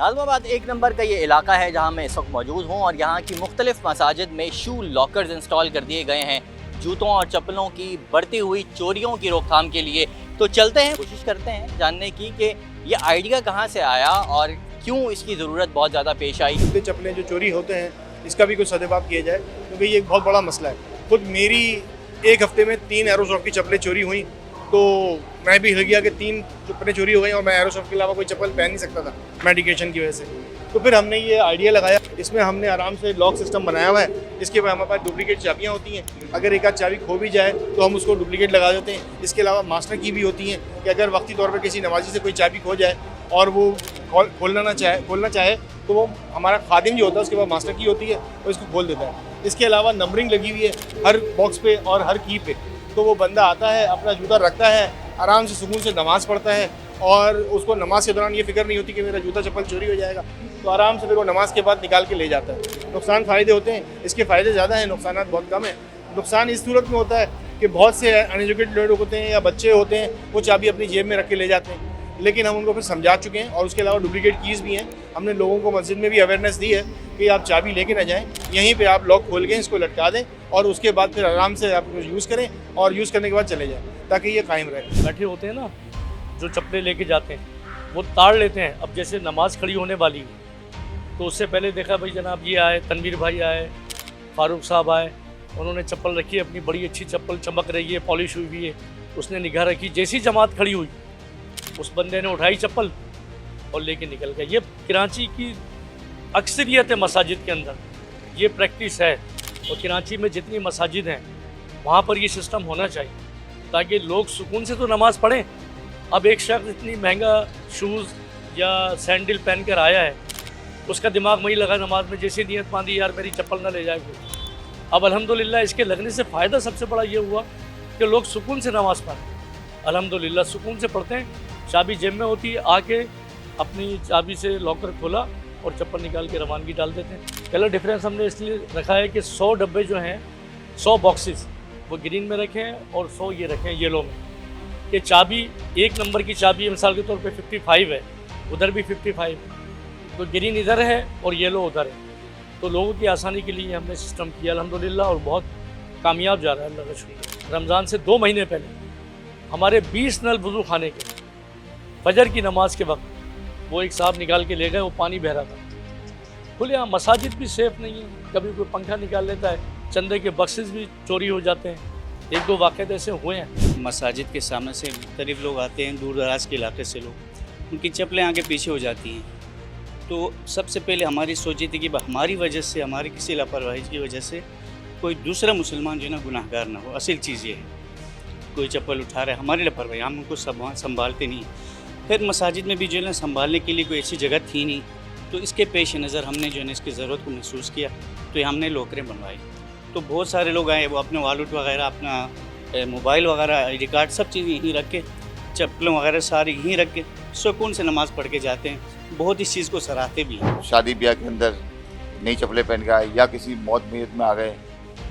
नाज़िमाबाद एक नंबर का ये इलाका है जहाँ मैं इस वक्त मौजूद हूँ और यहाँ की मुख्तलिफ मसाजिद में शू लॉकर्स इंस्टॉल कर दिए गए हैं जूतों और चप्पलों की बढ़ती हुई चोरियों की रोकथाम के लिए। तो चलते हैं, कोशिश करते हैं जानने की कि ये आइडिया कहाँ से आया और क्यों इसकी ज़रूरत बहुत ज़्यादा पेश आई। जूते चप्पलें जो चोरी होते हैं इसका भी कुछ सदेबाब किया जाए, क्योंकि ये एक बहुत बड़ा मसला है। खुद मेरी एक हफ्ते में 3 एरोसॉफ्ट की चप्पलें चोरी हुई, तो मैं भी हिल गया कि 3 चप्पलें चोरी हो गई और मैं एरोसॉफ्ट के अलावा कोई चप्पल पहन नहीं सकता था मेडिकेशन की वजह से। तो फिर हमने ये आइडिया लगाया, इसमें हमने आराम से लॉक सिस्टम बनाया हुआ है। इसके बाद हमारे पास डुप्लीकेट चाबियाँ होती हैं, अगर एक आध चाबी खो भी जाए तो हम उसको डुप्लीकेट लगा देते हैं। इसके अलावा मास्टर की भी होती हैं कि अगर वक्ती तौर पर किसी नमाजी से कोई चाबी खो जाए और वो खोलना चाहे तो वो हमारा खादिम जो होता है उसके पास मास्टर की होती है और इसको खोल देता है। इसके अलावा नंबरिंग लगी हुई है हर बॉक्स पे और हर की पे, तो वो बंदा आता है, अपना जूता रखता है, आराम से सुकून से नमाज़ पढ़ता है और उसको नमाज के दौरान ये फिक्र नहीं होती कि मेरा जूता चप्पल चोरी हो जाएगा। तो आराम से फिर वो नमाज के बाद निकाल के ले जाता है। नुकसान फ़ायदे होते हैं, इसके फ़ायदे ज़्यादा हैं, नुकसान बहुत कम है। नुकसान इस सूरत में होता है कि बहुत से अनएजुकेटेड लोग होते हैं या बच्चे होते हैं, वो चाबी अपनी जेब में रख के ले जाते हैं, लेकिन हम उनको फिर समझा चुके हैं। और उसके अलावा डुप्लीकेट कीज़ भी हैं। हमने लोगों को मस्जिद में भी अवेयरनेस दी है कि आप चाबी लेके ना जाएं, यहीं पे आप लॉक खोल के इसको लटका दें और उसके बाद फिर आराम से आप यूज़ करें और यूज़ करने के बाद चले जाएं, ताकि ये कायम रहे। बैठे होते हैं ना जो चप्पलें लेके जाते हैं, वो ताड़ लेते हैं। अब जैसे नमाज खड़ी होने वाली है तो उससे पहले देखा भाई जनाब ये आए, तनवीर भाई आए, फारूक साहब आए, उन्होंने चप्पल रखी है, अपनी बड़ी अच्छी चप्पल चमक रही है, पॉलिश हुई हुई है, उसने निगाह रखी। जैसी जमात खड़ी हुई उस बंदे ने उठाई चप्पल और लेके निकल गया। ये कराची की अक्सरियत है मसाजिद के अंदर ये प्रैक्टिस है, और कराची में जितनी मसाजिद हैं वहाँ पर ये सिस्टम होना चाहिए ताकि लोग सुकून से तो नमाज़ पढ़ें। अब एक शख्स इतनी महंगा शूज़ या सैंडल पहन कर आया है, उसका दिमाग वही लगा नमाज में, जैसी नियत बांधी यार मेरी चप्पल ना ले जाए कोई। अब अल्हम्दुलिल्लाह इसके लगने से फ़ायदा सबसे बड़ा ये हुआ कि लोग सुकून से नमाज़ पढ़ें। अल्हम्दुलिल्लाह सुकून से पढ़ते हैं, चाबी जेब में होती है, आके अपनी चाबी से लॉकर खोला और चप्पल निकाल के रवानगी डाल देते हैं। कलर डिफरेंस हमने इसलिए रखा है कि 100 डब्बे जो हैं, 100 बॉक्सेस वो ग्रीन में रखे हैं और 100 ये रखे हैं येलो में। ये चाबी एक नंबर की चाबी मिसाल के तौर पे 55 है, उधर भी 55, तो ग्रीन इधर है और येलो उधर है। तो लोगों की आसानी के लिए हमने सिस्टम किया अल्हम्दुलिल्लाह, और बहुत कामयाब जा रहा है अल्लाह का शुक्र। रमज़ान से 2 महीने पहले हमारे 20 नल वज़ू खाने के फजर की नमाज के वक्त वो एक साहब निकाल के ले गए, वो पानी बह रहा था। खुले यहाँ मसाजिद भी सेफ़ नहीं है, कभी कोई पंखा निकाल लेता है, चंदे के बक्सेस भी चोरी हो जाते हैं। 1-2 वाक़े ऐसे हुए हैं। मसाजिद के सामने से मुख्तलिफ लोग आते हैं, दूर दराज के इलाके से लोग, उनकी चप्पलें आगे पीछे हो जाती हैं। तो सबसे पहले हमारी सोची थी कि हमारी वजह से, हमारी किसी लापरवाही की वजह से कोई दूसरा मुसलमान जो है ना गुनाहगार ना हो। असल चीज़ ये है, कोई चप्पल उठा रहा है हमारी लापरवाही, हम उनको संभालते नहीं। फिर मसाजिद में भी जो है ना संभालने के लिए कोई ऐसी जगह थी नहीं, तो इसके पेश नज़र हमने जो है ना इसकी ज़रूरत को महसूस किया, तो ये हमने लॉकरें बनवाई। तो बहुत सारे लोग आए, वो अपने वॉलेट वगैरह, अपना मोबाइल वगैरह, ID कार्ड, सब चीज़ यहीं रख के, चप्पलें वगैरह सारी यहीं रख के सुकून से नमाज़ पढ़ के जाते हैं। बहुत इस चीज़ को सराहते भी हैं। शादी ब्याह के अंदर नई चप्पलें पहन के आए या किसी मौत मैयत में आ गए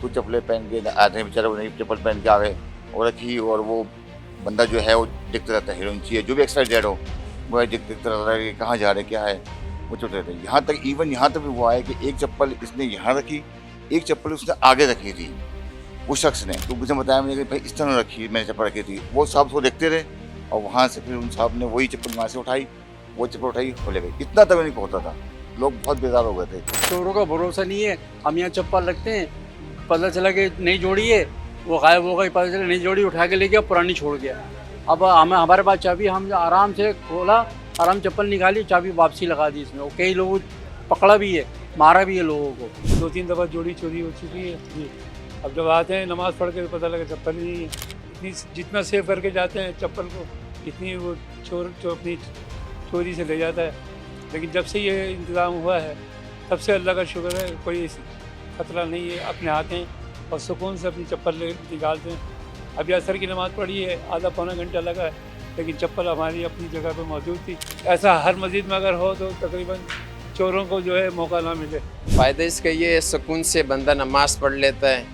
तो चप्पलें पहन के आते हैं, बेचारे वो नई चप्पल पहन के आ गए और रखी, और वो बंदा जो है वो देखते रहता है, हीरोइन चाहिए, जो भी एक्सपायर डेट हो वो देखते रहता है कि कहाँ जा रहे क्या है, वो चलते रहते हैं। यहाँ तक यहाँ तक भी वो आए कि एक चप्पल इसने यहाँ रखी, एक चप्पल उसने आगे रखी थी उस शख्स ने। तो मुझे बताया मुझे कि भाई इस तरह रखी, मैंने चप्पल रखी थी। वो साहब उसको देखते रहे और वहाँ से फिर उन साहब ने वही चप्पल वहाँ से उठाई, वो चप्पल उठाई और ले गई। इतना तक नहीं पहुँचता था, लोग बहुत बेजार हो गए थे। चोरों का भरोसा नहीं है। हम यहाँ चप्पल रखते हैं, पता चला कि नई जोड़ी है, वो गायब हो गई, पता चला नई जोड़ी उठा के ले गया, पुरानी छोड़ गया। अब हमारे पास चाबी, हम आराम से खोला, आराम चप्पल निकाली, चाबी वापसी लगा दी इसमें। और कई लोगों पकड़ा भी है, मारा भी है लोगों को। 2-3 दफ़ा जोड़ी चोरी हो चुकी है जी। अब जब आते हैं नमाज़ पढ़ के तो पता लगा चप्पल ही नहीं है। इतनी जितना सेव करके जाते हैं चप्पल को, इतनी वो चोर अपनी चोरी से ले जाता है। लेकिन जब से ये इंतज़ाम हुआ है तब से अल्लाह का शुक्र है, कोई ख़तरा नहीं है। अपने आते हैं और सुकून से अपनी चप्पल निकालते हैं। अभी असर की नमाज़ पढ़ी है, आधा पौना घंटा लगा है, लेकिन चप्पल हमारी अपनी जगह पर मौजूद थी। ऐसा हर मस्जिद में अगर हो तो तकरीबन चोरों को जो है मौका ना मिले। फ़ायदा इसका ये है, सुकून से बंदा नमाज़ पढ़ लेता है,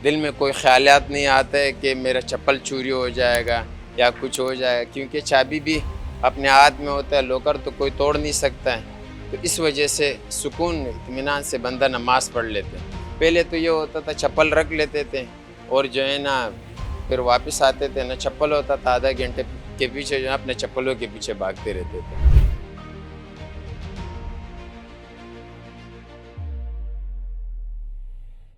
दिल में कोई ख्यालात नहीं आते कि मेरा चप्पल चोरी हो जाएगा या कुछ हो जाएगा, क्योंकि चाबी भी अपने हाथ में होता है, लॉकर तो कोई तोड़ नहीं सकता है। तो इस वजह से सुकून इत्मीनान से बंदा नमाज पढ़ लेते हैं। पहले तो ये होता था चप्पल रख लेते थे और जो है ना फिर वापस आते थे ना चप्पल होता था, आधा घंटे के पीछे जो है अपने चप्पलों के पीछे भागते रहते थे।